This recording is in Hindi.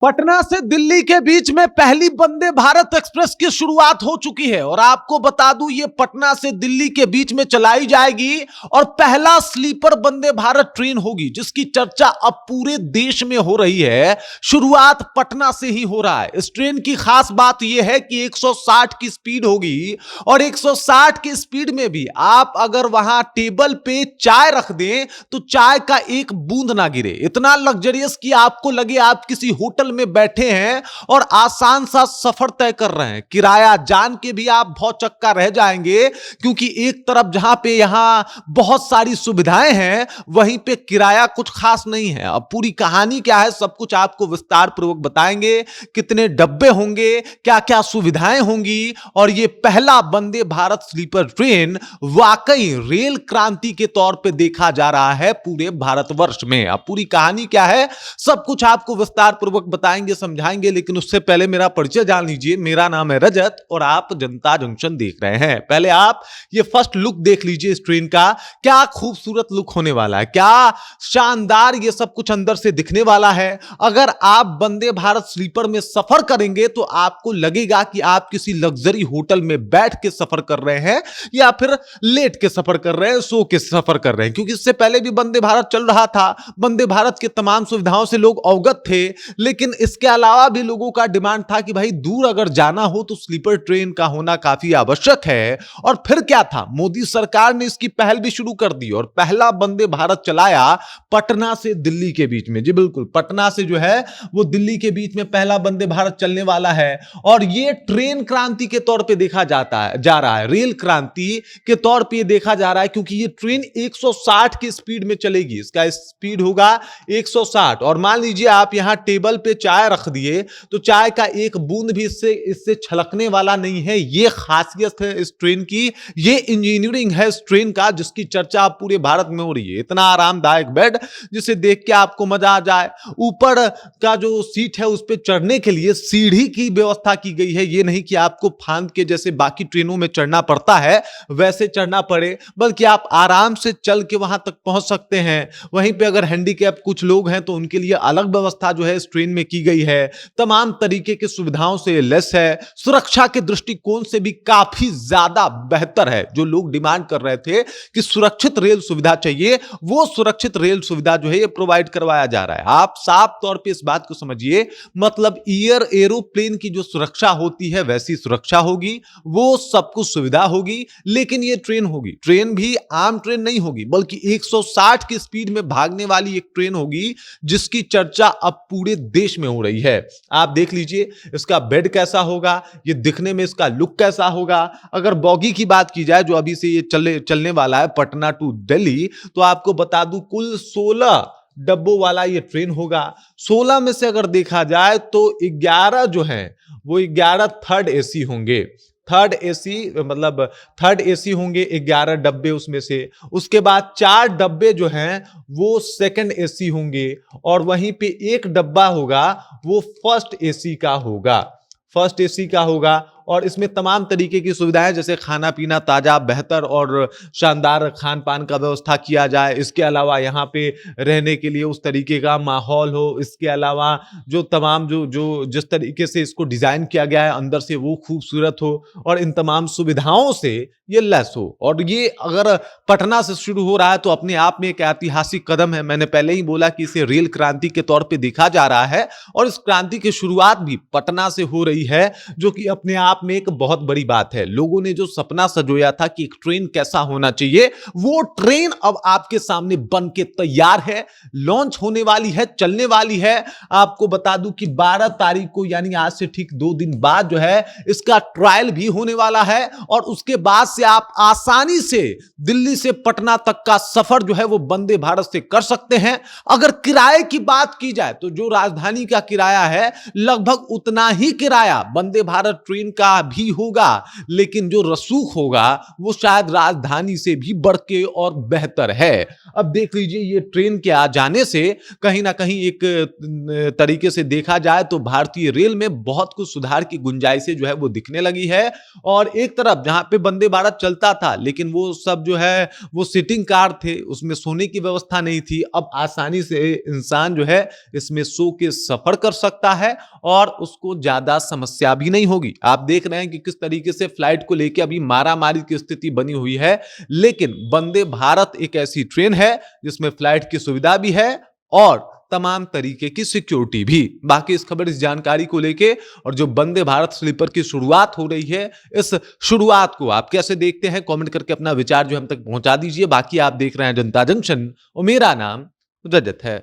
पटना से दिल्ली के बीच में पहली वंदे भारत एक्सप्रेस की शुरुआत हो चुकी है और आपको बता दूं ये पटना से दिल्ली के बीच में चलाई जाएगी और पहला स्लीपर वंदे भारत ट्रेन होगी जिसकी चर्चा अब पूरे देश में हो रही है। शुरुआत पटना से ही हो रहा है। इस ट्रेन की खास बात यह है कि 160 की स्पीड होगी और 160 की स्पीड में भी आप अगर वहां टेबल पे चाय रख दें तो चाय का एक बूंद ना गिरे। इतना लग्जरियस कि आपको लगे आप किसी होटल में बैठे हैं और आसान सा सफर तय कर रहे हैं। किराया जान के भी आप भौचक्का रह जाएंगे क्योंकि एक तरफ जहां पे यहां बहुत सारी सुविधाएं हैं वहीं पे किराया कुछ खास नहीं है। अब पूरी कहानी क्या है सब कुछ आपको विस्तार पूर्वक बताएंगे। कितने डब्बे होंगे, क्या क्या सुविधाएं होंगी और ये पहला वंदे भारत स्लीपर ट्रेन वाकई रेल क्रांति के तौर पे देखा जा रहा है पूरे भारतवर्ष में। अब पूरी कहानी क्या है सब कुछ आपको विस्तार पूर्वक बताएंगे, समझाएंगे, लेकिन उससे पहले मेरा परिचय जान लीजिए। मेरा नाम है रजत और आप जनता जंक्शन देख रहे हैं। पहले आप ये फर्स्ट लुक देख लीजिए इस ट्रेन का। क्या खूबसूरत लुक होने वाला है, क्या शानदार ये सब कुछ अंदर से दिखने वाला है। अगर आप वंदे भारत स्लीपर में सफर करेंगे तो आपको लगेगा कि आप किसी लग्जरी होटल में बैठ के सफर कर रहे हैं या फिर लेट के सफर कर रहे हैं, सो के सफर कर रहे हैं। क्योंकि इससे पहले भी वंदे भारत चल रहा था, वंदे भारत के तमाम सुविधाओं से लोग अवगत थे, लेकिन इसके अलावा भी लोगों का डिमांड था कि भाई दूर अगर जाना हो तो स्लीपर ट्रेन का होना काफी आवश्यक है। और फिर क्या था, मोदी सरकार ने इसकी पहल भी शुरू कर दी और पहला वंदे भारत चलाया पटना से दिल्ली के बीच में। जी बिल्कुल, पटना से जो है वो दिल्ली के बीच में पहला वंदे भारत चलने वाला है और ये ट्रेन क्रांति के तौर पे देखा जा रहा है, रेल क्रांति के तौर पे देखा जा रहा है क्योंकि ये ट्रेन 160 की स्पीड में चलेगी। इसका स्पीड होगा 160 और मान लीजिए आप यहां टेबल पे चाय रख दिए तो चाय का एक बूंद भी इससे छलकने वाला नहीं है। ये खासियत है इस ट्रेन की, ये इंजीनियरिंग है इस ट्रेन का जिसकी चर्चा पूरे भारत में हो रही है। इतना आरामदायक बेड जिसे देख के आपको मजा आ जाए। ऊपर का जो सीट है उस पर चढ़ने के लिए सीढ़ी की व्यवस्था की गई है। ये नहीं कि आपको फांद के जैसे बाकी ट्रेनों में चढ़ना पड़ता है वैसे चढ़ना पड़े, बल्कि आप आराम से चल के वहां तक पहुंच सकते हैं। वहीं पे अगर हैंडीकैप कुछ लोग हैं तो उनके लिए अलग व्यवस्था जो है इस ट्रेन में की गई है। तमाम तरीके की सुविधाओं से लेस है। सुरक्षा के दृष्टिकोण से भी काफी ज्यादा बेहतर है। जो लोग डिमांड कर रहे थे कि सुरक्षित रेल सुविधा चाहिए, वो सुरक्षित रेल सुविधा जो है ये प्रोवाइड करवाया जा रहा है। आप साफ तौर पे इस बात को समझिए, मतलब एरोप्लेन की जो सुरक्षा होती है वैसी सुरक्षा होगी, वो सब कुछ सुविधा होगी, लेकिन ये ट्रेन होगी। ट्रेन भी आम ट्रेन नहीं होगी बल्कि 160 की स्पीड में भागने वाली एक ट्रेन होगी जिसकी चर्चा अब पूरे देश में हो रही है। आप देख लीजिए इसका बेड कैसा होगा, ये दिखने में इसका लुक कैसा होगा। अगर बॉगी की बात की जाए जो अभी से ये चलने वाला है पटना टू दिल्ली, तो आपको बता दूं कुल 16 डब्बों वाला ये ट्रेन होगा। 16 में से अगर देखा जाए तो 11 जो है वो 11 थर्ड एसी होंगे। थर्ड एसी होंगे 11 डब्बे उसमें से। उसके बाद 4 डब्बे जो हैं वो सेकंड एसी होंगे और वहीं पे एक डब्बा होगा वो फर्स्ट एसी का होगा और इसमें तमाम तरीके की सुविधाएं जैसे खाना पीना ताजा, बेहतर और शानदार खान पान का व्यवस्था किया जाए। इसके अलावा यहाँ पे रहने के लिए उस तरीके का माहौल हो। इसके अलावा जो तमाम जो जिस तरीके से इसको डिजाइन किया गया है अंदर से वो खूबसूरत हो और इन तमाम सुविधाओं से ये लेस हो। और ये अगर पटना से शुरू हो रहा है तो अपने आप में एक ऐतिहासिक कदम है। मैंने पहले ही बोला कि इसे रेल क्रांति के तौर पे देखा जा रहा है और इस क्रांति की शुरुआत भी पटना से हो रही है, जो कि अपने आप में एक बहुत बड़ी बात है। लोगों ने जो सपना सजोया था कि एक ट्रेन कैसा होना चाहिए, वो ट्रेन अब आपके सामने बन के तैयार है, लॉन्च होने वाली है, चलने वाली है। आपको बता दूं कि 12 तारीख को यानी आज से ठीक 2 दिन बाद जो है इसका ट्रायल भी होने वाला है और उसके बाद से आप आसानी से दिल्ली से पटना तक का सफर जो है वो वंदे भारत से कर सकते हैं। अगर किराए की बात की जाए तो जो राजधानी का किराया है लगभग उतना ही किराया वंदे भारत ट्रेन का भी होगा, लेकिन जो रसूख होगा वो शायद राजधानी से भी बढ़ के और बेहतर है। अब देख लीजिए, ये ट्रेन के आ जाने से कहीं ना कहीं एक तरीके से देखा जाए तो भारतीय रेल में बहुत कुछ सुधार की गुंजाइशें जो है वो दिखने लगी है। और एक तरफ जहां पे वंदे भारत चलता था, लेकिन वो सब जो है वो सिटिंग कार थे, उसमें सोने की व्यवस्था नहीं थी। अब आसानी से इंसान जो है इसमें सो के सफर कर सकता है और उसको ज्यादा समस्या भी नहीं होगी। आप देख रहे हैं कि किस तरीके से फ्लाइट को लेकर अभी मारामारी की स्थिति बनी हुई है, लेकिन वंदे भारत एक ऐसी ट्रेन है जिसमें फ्लाइट की सुविधा भी है और तमाम तरीके की सिक्योरिटी भी। बाकी इस खबर, इस जानकारी को लेके और जो वंदे भारत स्लीपर की शुरुआत हो रही है, इस शुरुआत को आप कैसे देखते हैं, कमेंट करके अपना विचार जो हम तक पहुंचा दीजिए। बाकी आप देख रहे हैं जनता जंक्शन और मेरा नाम रजत है।